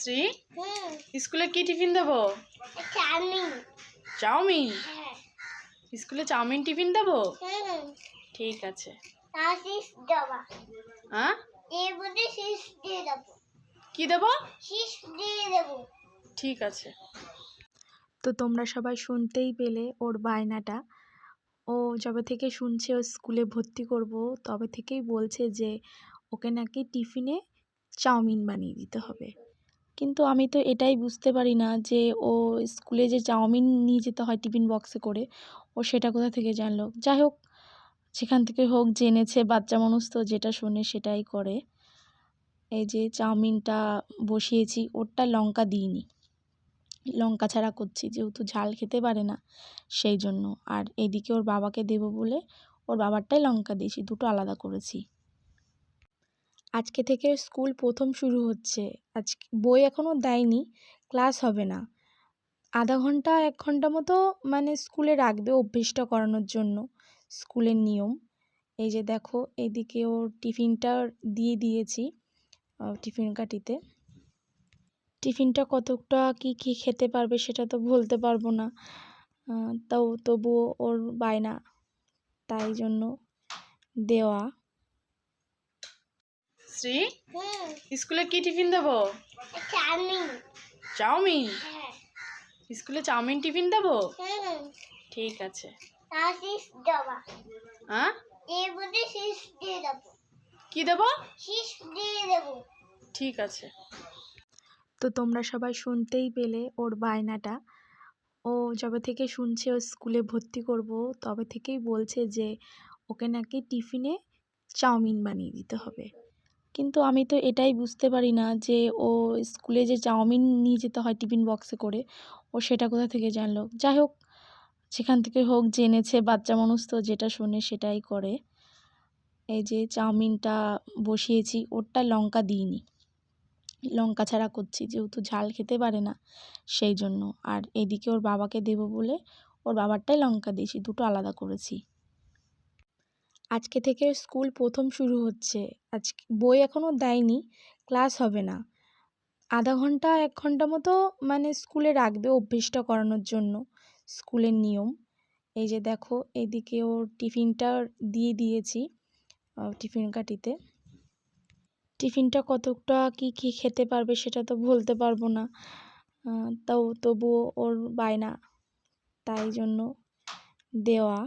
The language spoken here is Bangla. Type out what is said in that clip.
শ্রী স্কুলে কি টিফিন দেবো? চাউমিন। চাউমিন? হ্যাঁ। স্কুলে চাউমিন টিফিন দেবো? হুম। ঠিক আছে। শীষ দেবো। হ্যাঁ, এর মধ্যে শীষ দিয়ে দেবো। কি দেবো? শীষ দিয়ে দেবো। ঠিক আছে। তো তোমরা সবাই শুনতেই পেলে ওর বায়নাটা। ও যবে থেকে শুনছে ও স্কুলে ভর্তি করব তবে থেকেই বলছে যে ওকে নাকি টিফিনে চাউমিন বানিয়ে দিতে হবে। কিন্তু আমি তো এটাই বুঝতে পারি না যে ও স্কুলে যে চাউমিন নিয়ে যেতে হয় টিফিন বক্সে করে, ও সেটা কোথা থেকে জানলো। যাই হোক, সেখান থেকে হোক, জেনেছে, বাচ্চা মানুষ তো যেটা শোনে সেটাই করে। এই যে চাউমিনটা বসিয়েছি, ওরটা লঙ্কা দিইনি, লঙ্কা ছাড়া করছি যেহেতু ঝাল খেতে পারে না সেই জন্য। আর এদিকে ওর বাবাকে দেবো বলে ওর বাবারটাই লঙ্কা দিয়েছি, দুটো আলাদা করেছি। আজকে থেকে স্কুল প্রথম শুরু হচ্ছে। আজকে বই এখনও দেয়নি, ক্লাস হবে না। আধা ঘন্টা 1 ঘন্টা মতো মানে স্কুলে রাখবে অভ্যেসটা করানোর জন্য, স্কুলের নিয়ম। এই যে দেখো, এদিকে ওর টিফিনটা দিয়ে দিয়েছি টিফিন কাঠিতে। টিফিনটা কতটা কি খেতে পারবে সেটা তো বলতে পারবো না, তবুও ওর বায়না, তাই জন্য দেওয়া। শ্রী স্কুলে কি টিফিন দেবো? চাউমিন। চাউমিন? হ্যাঁ। স্কুলে চাউমিন টিফিন দেবো? হুম। ঠিক আছে। শীষ দেবো। হ্যাঁ, এর মধ্যে শীষ দিয়ে দেবো। কি দেবো? শীষ দিয়ে দেবো। ঠিক আছে। তো তোমরা সবাই শুনতেই পেলে ওর বায়নাটা। ও যবে থেকে শুনছে ও স্কুলে ভর্তি করব তবে থেকেই বলছে যে ওকে নাকি টিফিনে চাউমিন বানিয়ে দিতে হবে। কিন্তু আমি তো এটাই বুঝতে পারি না যে ও স্কুলে যে চাউমিন নিয়ে যেতে হয় টিফিন বক্সে করে, ও সেটা কোথা থেকে জানলো। যাই হোক, সেখান থেকে হোক, জেনেছে, বাচ্চা মানুষ তো যেটা শোনে সেটাই করে। এই যে চাউমিনটা বসিয়েছি, ওরটা লঙ্কা দিইনি, লঙ্কা ছাড়া করছি যেহেতু ঝাল খেতে পারে না সেই জন্য। আর এদিকে ওর বাবাকে দেবো বলে ওর বাবারটাই লঙ্কা দিয়েছি, দুটো আলাদা করেছি। আজকে থেকে স্কুল প্রথম শুরু হচ্ছে। আজকে বই এখনও দেয়নি, ক্লাস হবে না। আধা ঘন্টা 1 ঘন্টা মতো মানে স্কুলে রাখবে অভ্যেসটা করানোর জন্য, স্কুলের নিয়ম। এই যে দেখো, এদিকে ওর টিফিনটা দিয়ে দিয়েছি টিফিন কাঠিতে। টিফিনটা কতটা কি খেতে পারবে সেটা তো বলতে পারবো না, তবুও ওর বায়না, তাই জন্য দেওয়া।